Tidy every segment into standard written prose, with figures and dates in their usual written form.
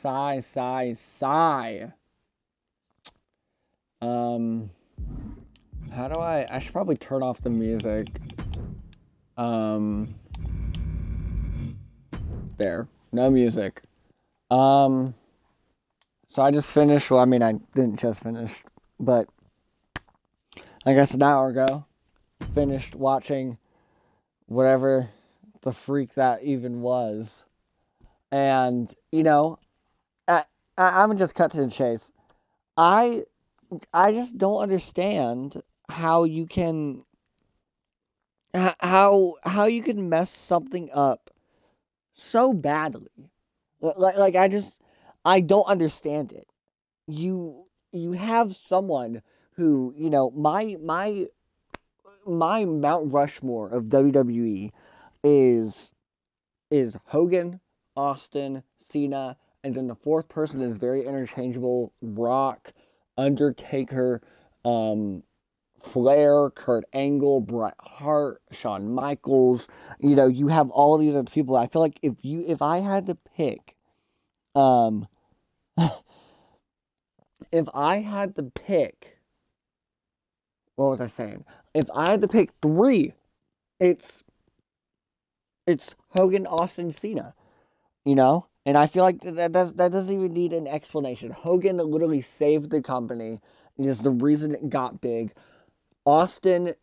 Sigh. How do I should probably turn off the music. There. No music. So I just finished, well, I mean, I didn't just finish, but I guess an hour ago, finished watching whatever the freak that even was. And, you know, I'm just cut to the chase. I just don't understand how you can how you can mess something up so badly. Like I don't understand it. You have someone who, you know, my Mount Rushmore of WWE is Hogan, Austin, Cena, and then the fourth person is very interchangeable: Rock, Undertaker, Flair, Kurt Angle, Bret Hart, Shawn Michaels. You know, you have all these other people. I feel like if I had to pick, if I had to pick, what was I saying? If I had to pick three, it's Hogan, Austin, Cena. You know? And I feel like that doesn't even need an explanation. Hogan literally saved the company. It is the reason it got big. Austin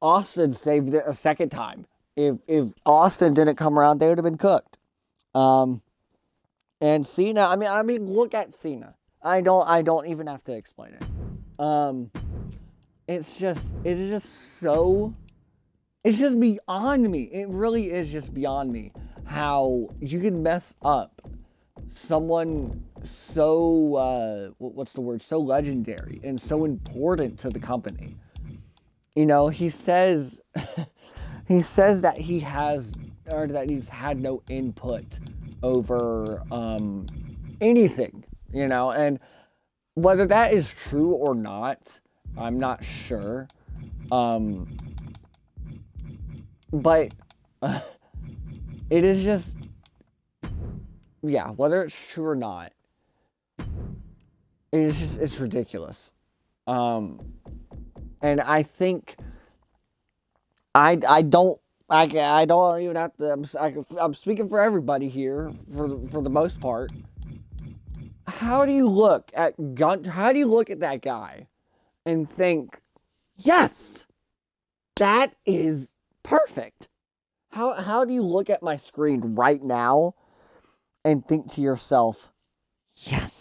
saved it a second time. If Austin didn't come around, they would have been cooked. And Cena, I mean, look at Cena. I don't even have to explain it. It is just so. It's just beyond me. It really is just beyond me how you can mess up someone so, what's the word? So legendary and so important to the company. You know, he says that he's had no input over anything. You know, and whether that is true or not, I'm not sure. But it is just, yeah, whether it's true or not, it's ridiculous. And I think I don't even have to. I'm speaking for everybody here for the most part. How do you look at that guy and think, yes, that is perfect? How do you look at my screen right now and think to yourself, yes,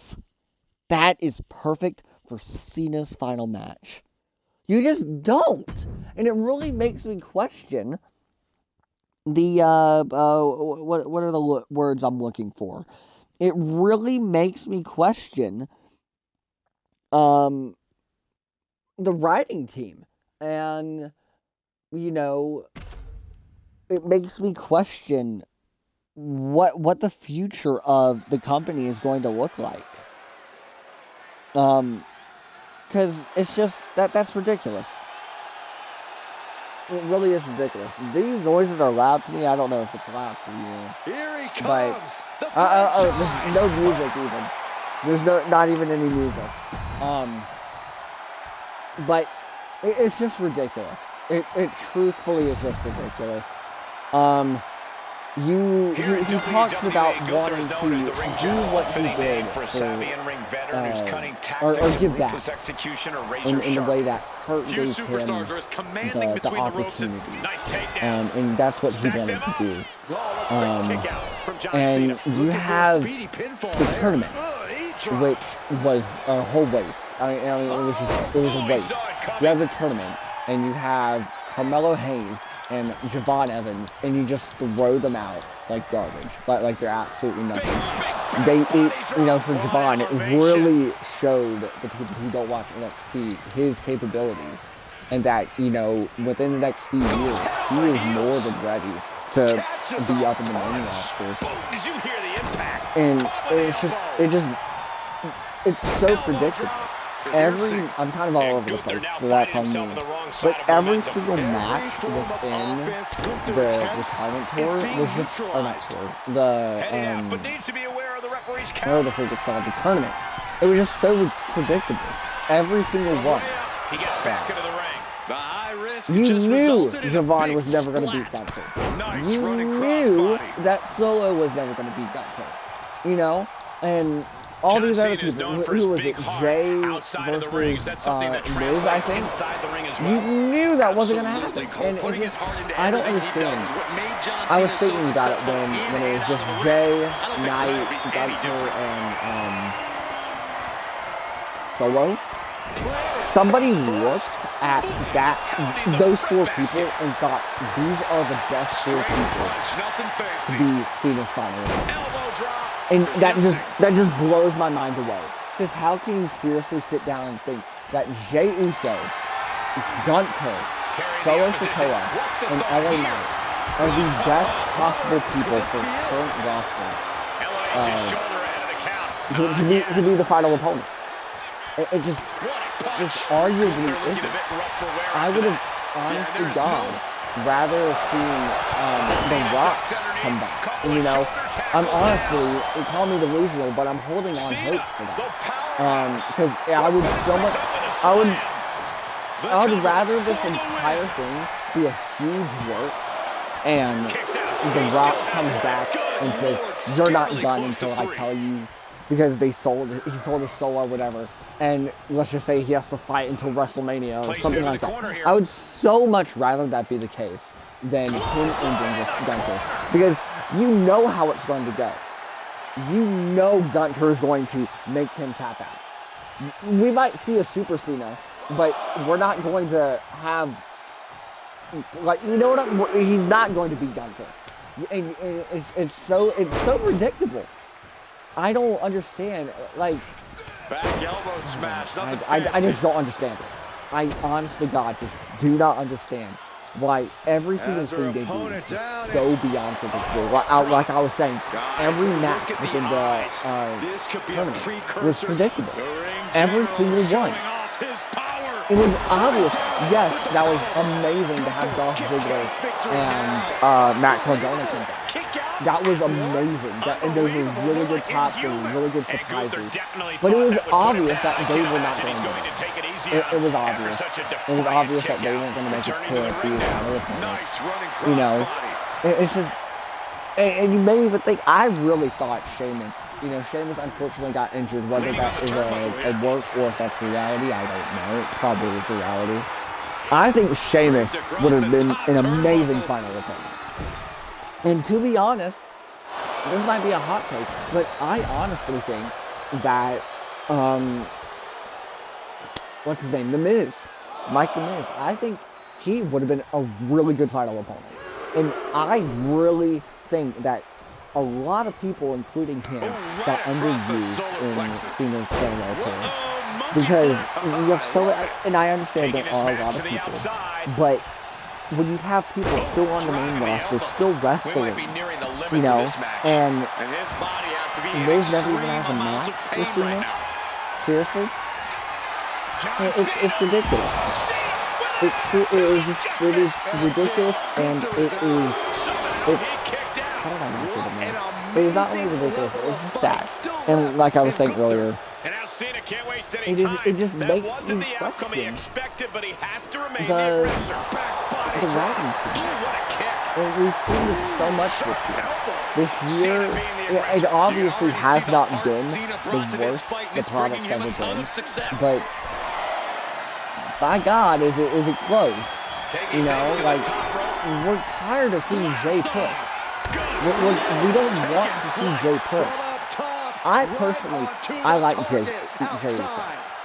that is perfect for Cena's final match? You just don't. And it really makes me question the, what are the words I'm looking for? It really makes me question, the writing team. And, you know, it makes me question what the future of the company is going to look like. Because it's just, that's ridiculous. It really is ridiculous. These noises are loud to me. I don't know if it's loud for you. Here he comes. But, there's no music even. There's not even any music. But it's just ridiculous. It truthfully is just ridiculous. He talks about wanting to do what he did or give back in the way that Kurt gave him the opportunity. And that's what he wanted to do. And you have the tournament, which was a whole waste. I mean, it was a waste. You have the tournament, and you have Carmelo Hayes and Javon Evans, and you just throw them out like garbage, like they're absolutely nothing. For Javon, it really showed the people who don't watch NXT his capabilities, and that, you know, within the next few years, he is more than ready to be up in the main roster. And it's so predictable. I'm kind of all over the place, so that's on me. But every single match within the retirement tour was just, or not tour, Or the freaking start of the tournament. It was just so predictable. Every single one. He gets back into the ring. The high risk You just knew resulted in Javon a was big never going to splat. beat Gunter. Nice You running knew crossbody. that Solo was never going to beat Gunter. You know? And all John these other Cena is people, known for who his was big it, heart Jay outside of the rings. That's something that Miz, I translates think? inside the ring as You well. knew that wasn't going to Absolutely. happen. Cole And putting it his just, heart into I don't everything he does understand. is what made John I was Cena thinking so about it successful when in it was and out just of the ring. Jay, I don't think Knight, tonight will be any Gunter, different. and Solo. Somebody looked at those 4 people and thought, these are the best 4 people to be Cena's final. And that just blows my mind away. Because how can you seriously sit down and think that Jey Uso, Gunter, Solo Sikoa, and LA Knight are the best possible people for current roster to be the final opponent? It just arguably isn't. I would have, honest to God, rather seen The Rock come back. You know, I'm honestly, call me delusional, but I'm holding on hope for that. Because I would so much, I would rather this entire thing be a huge work, and The Rock comes back and says, "You're not done until I tell you," because he sold his soul or whatever. And let's just say he has to fight until WrestleMania or something like that. I would so much rather that be the case than him ending with Gunter. Because you know how it's going to go. You know Gunter is going to make him tap out. We might see a Super Cena, but we're not going to have, like, you know what he's not going to beat Gunter. And it's so predictable. I don't understand, like, Back elbow smash. I just don't understand it. I, honest to God, just do not understand why every single thing they do is so beyond predictable. Like I was saying, every match within the tournament was predictable. Every single one. It was obvious. Yes, that was amazing to have Dolph Ziggler and Matt Cardona come back. That was amazing. And those were really good pops and really good surprises. But it was obvious that they were not going to do it. It was obvious. It was obvious that they weren't going to make it to the final opponent. You know, it's just, and you may even think, I really thought Sheamus, Sheamus unfortunately got injured. Whether that is a work or if that's reality, I don't know. It probably is reality. I think Sheamus would have been an amazing final opponent. And to be honest, this might be a hot take, but I honestly think that, what's his name? The Miz. Mike The Miz. I think he would have been a really good final opponent. And I really think that a lot of people, including him, got underused in Cena's solo career. Because you have so, and I understand there are a lot of people, but when you have people still on the main roster, still wrestling, and Miz never even has a match with Cena, seriously, it's ridiculous. It is ridiculous, and how did I not say the name? It is not only ridiculous, it's just sad. And like I was saying earlier, it just makes you question the writing team. And we've seen this so much this year. It obviously has not been the worst the product's ever been, but by God, is it close? Like, we're tired of seeing Jay push. We don't want to see Jay push. I personally, I like Jay Uso.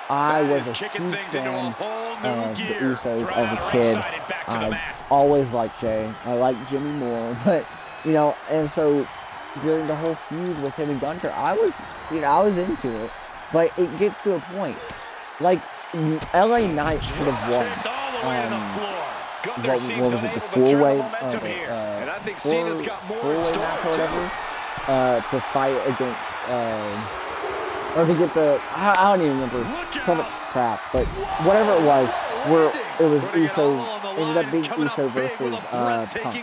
I was a huge fan of the Usos as a kid. I always liked Jay. I liked Jimmy more, but, and so during the whole feud with him and Gunter, I was into it, but it gets to a point. Like, LA Knight should have won. What was it, the four-way match or whatever, to fight against, or to get the, I don't even remember, so much crap, but whatever it was, where it was Uso, ended up being Uso versus Punk.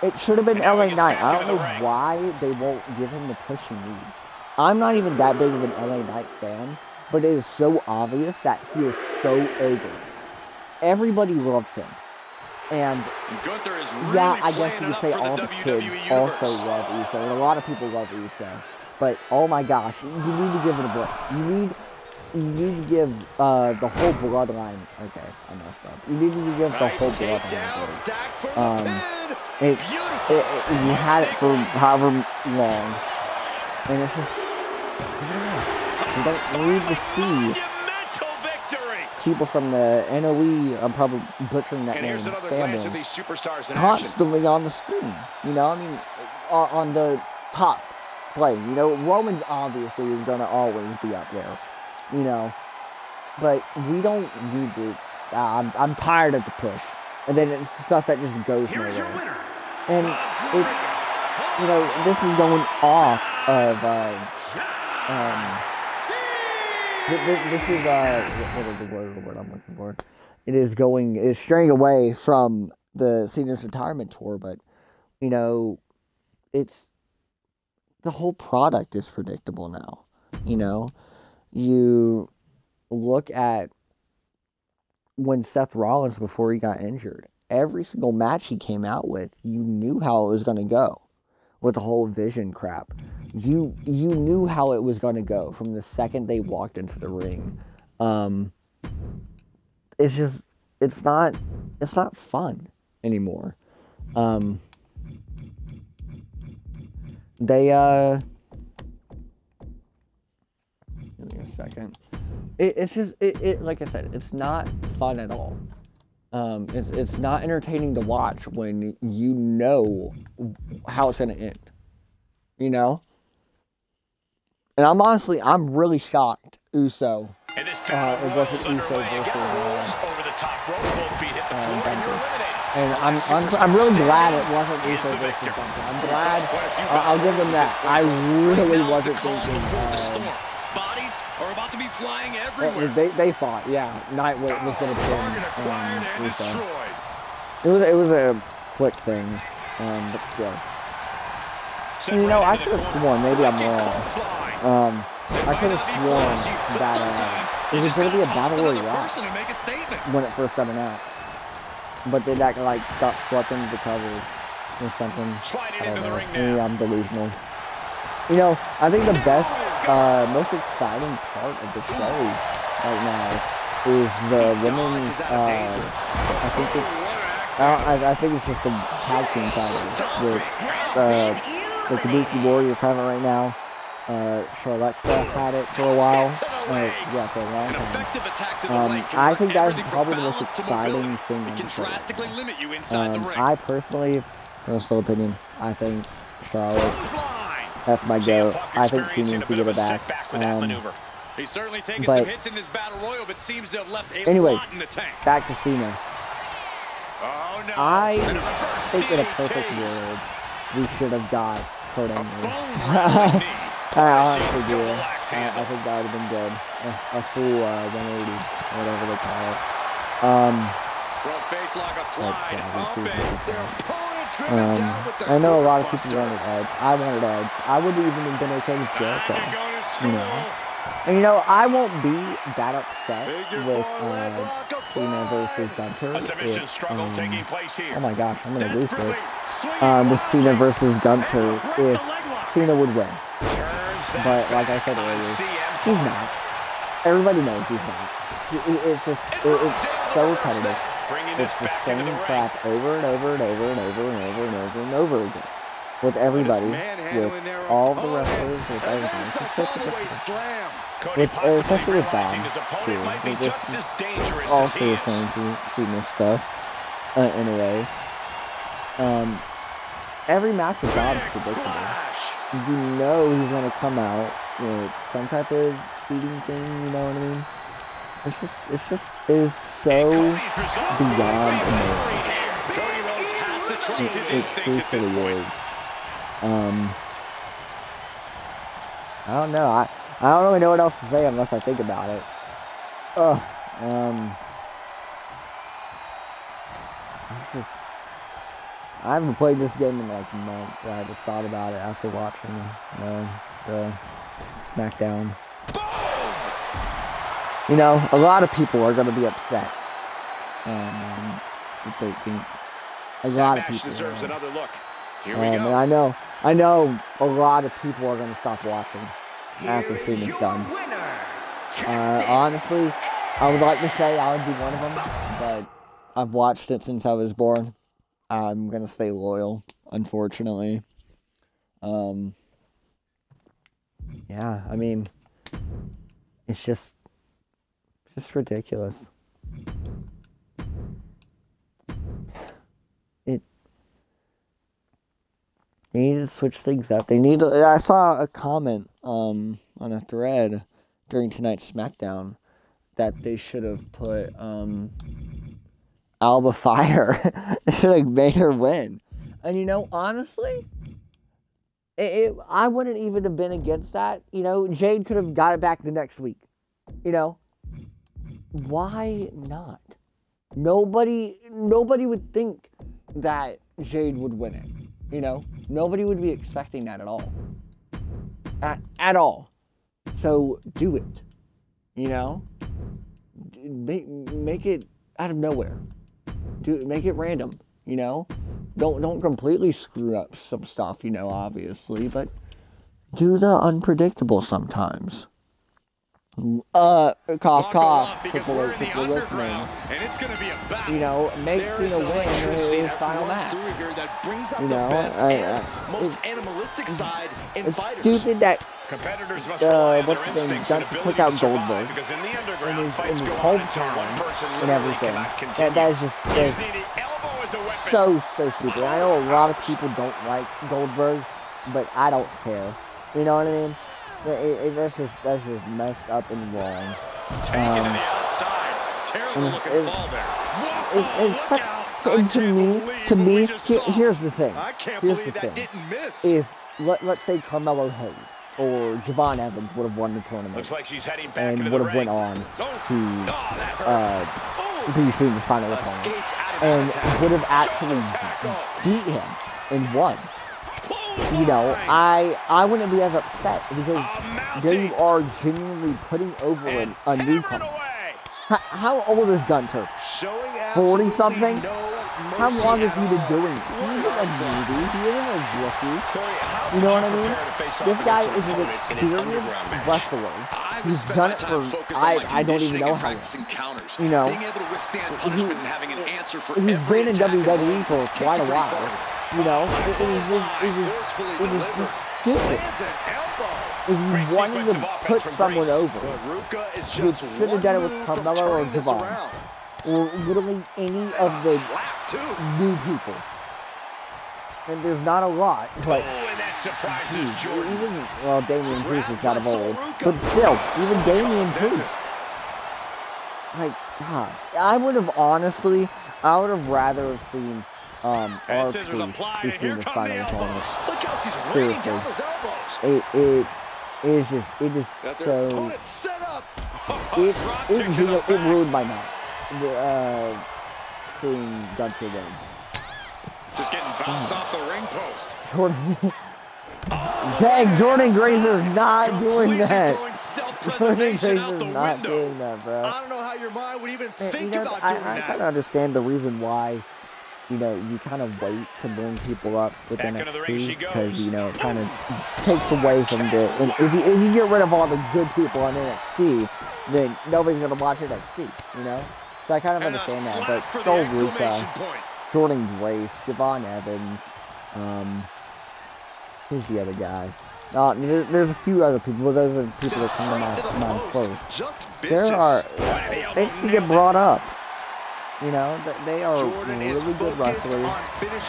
It should have been LA Knight. I don't know why they won't give him the pushing lead. I'm not even that big of an LA Knight fan, but it is so obvious that he is so over. Everybody loves him. And Gunther is really yeah, I guess you playing it could up say for the all the kids WWE also universe. love Uso, and a lot of people love Uso. But oh my gosh, you need to give it a break. You need to give the whole bloodline. Okay, I messed up. You need to give the whole bloodline a break. You had it for however long, and it's just you don't need to see people from the NOE, I'm probably butchering that name, family, constantly on the screen. You know, I mean, on the top play. You know, Roman's obviously is going to always be up there. You know, but we don't need to. I'm tired of the push, and then it's stuff that just goes nowhere. And it's, you know, this is going off of this is what is the word I'm looking for? It's straying away from the Cena's retirement tour, but you know, it's the whole product is predictable now. You know, you look at when Seth Rollins, before he got injured, every single match he came out with, you knew how it was going to go with the whole vision crap. You knew how it was going to go from the second they walked into the ring. It's not fun anymore. Give me a second. It's just like I said, it's not fun at all. It's not entertaining to watch when you know how it's gonna end. You know? And I'm really shocked Uso. It wasn't Uso versus over the top rope, both feet hit the floor, and you're eliminated. And I'm really glad it wasn't Uso versus Gunther. I'm glad. I'll give them that. I really wasn't thinking. Bodies are about to be flying everywhere. They fought, yeah. Knight was going to pin Uso. It was a quick thing, but still. And, you know, I could have sworn, maybe I'm wrong. I could have sworn that it was going to be a battle royale when it first started out, but then that got swept into the covers or something. I don't know. Maybe I'm delusional. You know, I think the best, most exciting part of the show right now is the women's. I think it's just the tag team titles with the Kabuki Warrior having right now. Charlotte had it for a while. Yeah, for a long time. I think that is probably the most exciting thing on the show. I personally, personal opinion, I think Charlotte. That's my go. I think she needs to get it back. He's certainly taken some hits in this battle royal, but seems to have left a lot in the tank. Back to Cena. Oh, no. I think in a perfect world, we should have got Kurt Angle. I honestly do. I think that would have been good. A full 180, whatever they call it. Front face lock applied. I know a lot of people wanted Edge. I wanted Edge. I would have even been okay with Jericho. You know. And you know, I won't be that upset with Cena versus Gunther. Oh my gosh, I'm gonna lose this. With Cena versus Gunther if Cena would win. But like I said earlier, he's not. Everybody knows he's not. It's so repetitive. It's the same crap over and over and over and over and over and over and over again. With everybody, with all the wrestlers, with everything. Especially with Bob, too. Just also referring to Cena's stuff, in a way. Every match with Bob is predictable. You know he's going to come out with some type of speeding thing, you know what I mean? It is so beyond amazing. It truthfully is. I don't know. I don't really know what else to say unless I think about it. I haven't played this game in like months. I just thought about it after watching SmackDown. You know, a lot of people are going to be upset. The 13th. A lot of people. Deserves another look. Here we go. And I know a lot of people are going to stop watching after seeing this done. Honestly, I would like to say I would be one of them, but I've watched it since I was born. I'm going to stay loyal, unfortunately. Yeah, I mean, it's just ridiculous. They need to switch things up. They need to, I saw a comment on a thread during tonight's SmackDown that they should have put Alba Fire. They should have made her win. And you know, honestly, I wouldn't even have been against that. You know, Jade could have got it back the next week. You know, why not? Nobody would think that Jade would win it. You know, nobody would be expecting that at all. At all. So do it. You know, make it out of nowhere. Make it random. You know, don't completely screw up some stuff. You know, obviously, but do the unpredictable sometimes. Cough, Triple H, if you're listening. And it's gonna be a battle. You know, make Cena win his final match. You know, most animalistic side in it's fighters. stupid that competitors must rely on their what's the name, instincts and took ability out to survive Goldberg because in the in underground his fights go on until hometown one person and literally everything. cannot continue. That is just Using the elbow as a weapon. so stupid. I know a lot of people don't like Goldberg, but I don't care. You know what I mean? That's just messed up and wrong. Taken to the outside. Terrible looking fall there. Whoa, look out. And to me, here's the thing. I can't believe that didn't miss. If let's say Carmelo Hayes or Javon Evans would have won the tournament, looks like she's heading back and would have went on to be the final opponent, and would have actually beat him and won. You know, I wouldn't be as upset because there you are genuinely putting over a newcomer. How old is Gunter? 40-something? How long has he been doing it? He isn't a newbie. He isn't a rookie. You know what I mean? This guy is an experienced wrestler. He's done it for, I don't even know how long. You know, he's been in WWE for quite a while. You know, it was stupid. If you wanted to put someone over, you should have done it with Carmelo or Javon. Or literally any of the new people. And there's not a lot, but even, well, Damian Priest is kind of old. But still, even Damian Priest. Like, God, I would have rather have seen our Priest between the final opponent. Seriously. It just so, it ruined my night. Seeing Gunter win. Just getting bounced off the ring post. Dang, Jordan Grace is not doing that. Jordan Grace is not doing that, bro. I don't know how your mind would even think about doing that. I kind of understand the reason why, you know, you kind of wait to bring people up with NXT because, you know, it kind of takes away from the. And if you get rid of all the good people on NXT, then nobody's gonna watch NXT, you know. So I kind of understand that, but Sol Ruka, Jordan Grace, Javon Evans, who's the other guy? There's a few other people, but those are the people that come to my mind first. They need to get brought up. You know, they are really good wrestlers,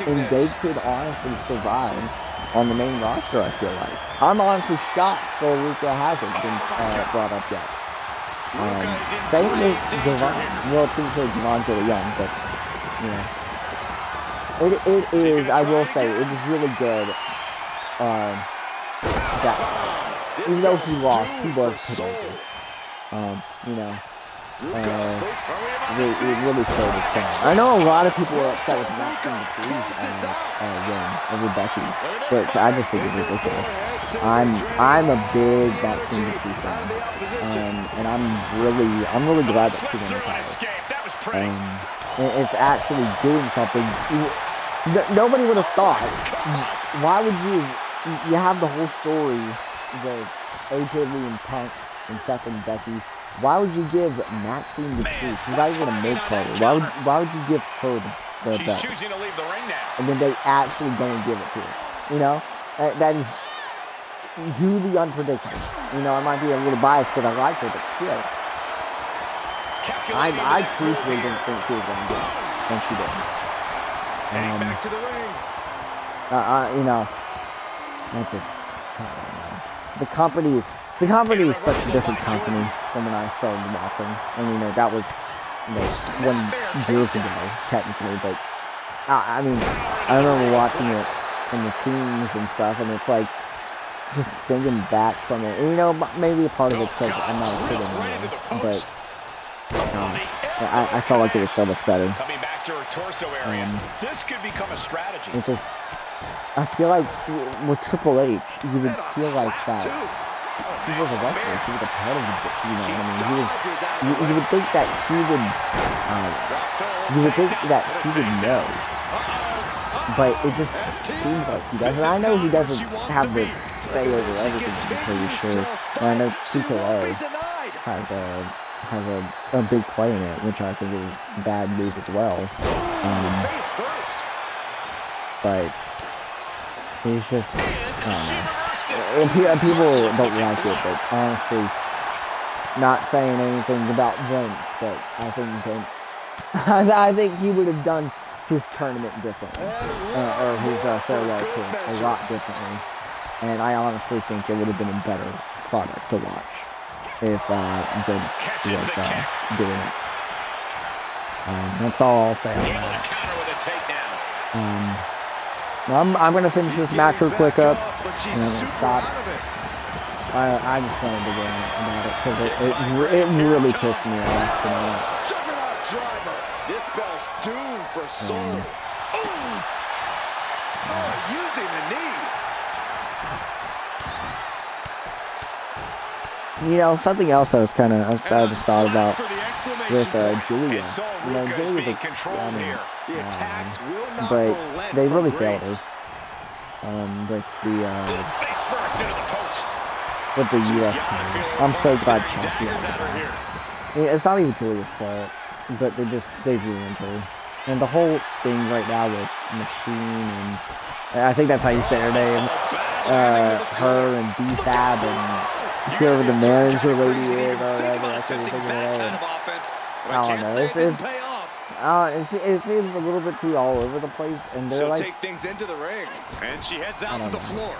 and they could honestly survive on the main roster, I feel like. I'm honestly shocked Sol Ruka hasn't been brought up yet. Same with Javon. Well, things like Javon's really young, but, you know. It is, I will say, it is really good that, even though he lost, he was put over. You know. it really showed his talent. I know a lot of people were upset with Maxine Dupri's win over Becky, but I just think it's ridiculous. I'm a big Maxine Dupri fan, and I'm really glad that she won the title. It's actually doing something. Nobody would have thought. Why would you have the whole story with AJ Lee and Punk and Seth and Becky? Why would you give Maxine Dupri? She's not even a mid-carder. Why would you give her the belt? And then they actually go and give it to her. You know, that is really unpredictable. You know, I might be a little biased because I like her, but still, I truthfully didn't think she was going to get it, and she did. Back to the ring. You know, that's just, the company is such a different company from when I started watching. And, you know, that was, 1 years ago, technically, but, I mean, I remember watching it in the teams and stuff, and it's like, just thinking back from it. And, you know, maybe a part of it's because I'm not a kid anymore, but, I felt like it was so much better. Coming back to her torso area. This could become a strategy. It's just, I feel like with Triple H, you would feel like that. He was a wrestler. He was a part of the, you know what I mean? You would think that he would, know. But it just seems like he doesn't. I know he doesn't have the say over everything, I'm pretty sure. And I know TKO has a big play in it, which I think is a bad move as well. But he's just, I don't know. People don't like it, but honestly, not saying anything about Vince, but I think Vince, I think he would have done his tournament differently, or his farewell tour a lot differently. And I honestly think it would have been a better product to watch if Vince was doing it. That's all I'll say on that. I'm going to finish this match real quick up, and I'm going to stop. I just wanted to go about it, because it really pissed me off tonight. This bell's doomed for soul. Using the knee. You know, something else I just thought about with Julia. You know, Julia's but they really failed her. With the U.S. team. I'm so glad Chelsea is. It's not even Julia's fault, but they ruined her. And the whole thing right now with Machine, and I think that's how you say her name, her and B-Fab and whoever the manager lady is, or whatever, I can't think of her name. I don't know, it seems a little bit too all over the place, and they're like... She'll take things into the ring, and she heads out to the floor.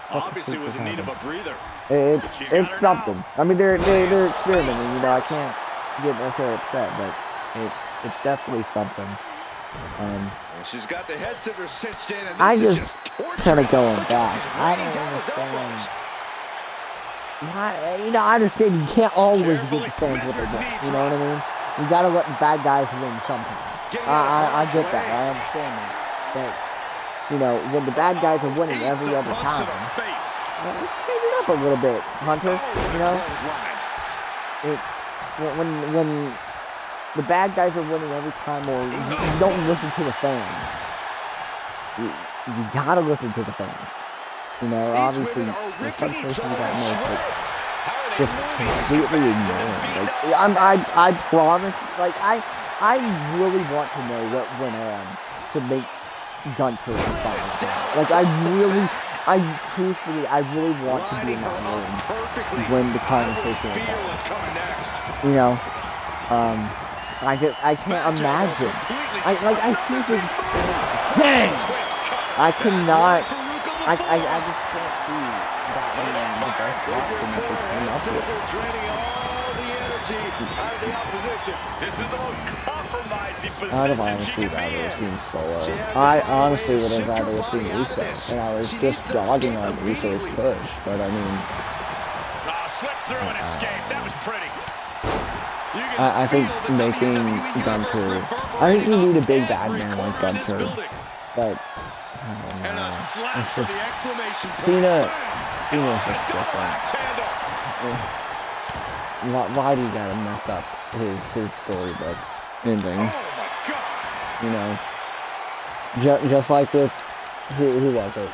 Obviously was in need of a breather. It's something. I mean, they're experimenting, you know, I can't get necessarily upset, but it's definitely something. She's got the head scissors cinched in, and this is just kind of going back. I don't understand. You know, I understand you can't always give the fans what they want. You know what I mean? You gotta let the bad guys win sometimes. I get that. I understand that. But, you know, when the bad guys are winning every other time, change it up a little bit, Hunter. You know? When the bad guys are winning every time, or you don't listen to the fans. You gotta listen to the fans. You know, obviously, in some cases you got more, but just completely ignoring. Like, I promise, like, I really want to know what went on to make Gunter fire. Like, I really want to be in that room when the conversation was happening. You know, I can't imagine. I seriously, dang! I cannot. I just can't see that being the best option that they came up with. This is the most compromising position. I'd have honestly rather seen Solo. I honestly would have rather seen Russo. And I was just dogging on Russo's push, but I mean... Slip through and escape. That was pretty. I think making Gunter, I think you need a big bad man like Gunter, but I don't know. It's just, Cena's just different. Why do you gotta mess up his storybook ending? You know, just like with who was it?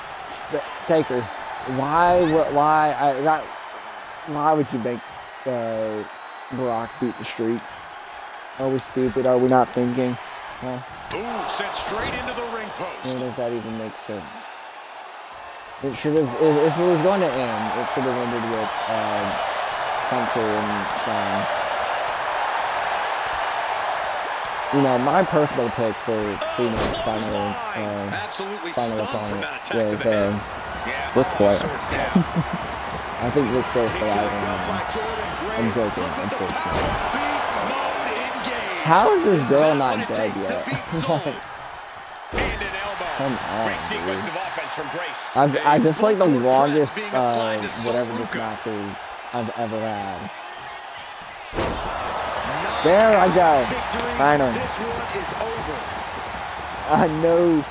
Taker. Why would you make Brock beat the Streak? Are we stupid? Are we not thinking? Huh? Ooh, sent straight into the ring post. Where does that even make sense? It should have, if it was going to end, it should have ended with Hunter and Sean. You know, my personal pick for Cena's final opponent was Ric Flair. I think Ric Flair's the right one. I'm joking. How is this girl not dead yet? Come on, dude. I just like the longest, whatever this match is I've ever had. There I go. Finally. I know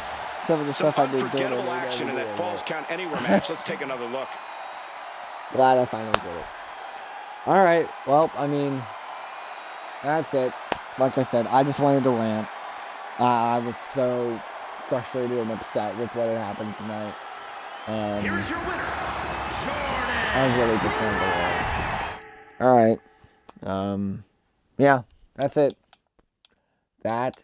some of the stuff I've been doing. Action in that Falls Count Anywhere match. Let's take another look. Glad I finally did it. Alright, well, I mean, that's it. Like I said, I just wanted to rant. I was so frustrated and upset with what had happened tonight. Here is your winner, Jordan. I was really disappointed. Alright. Yeah, that's it. That's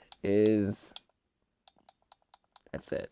it.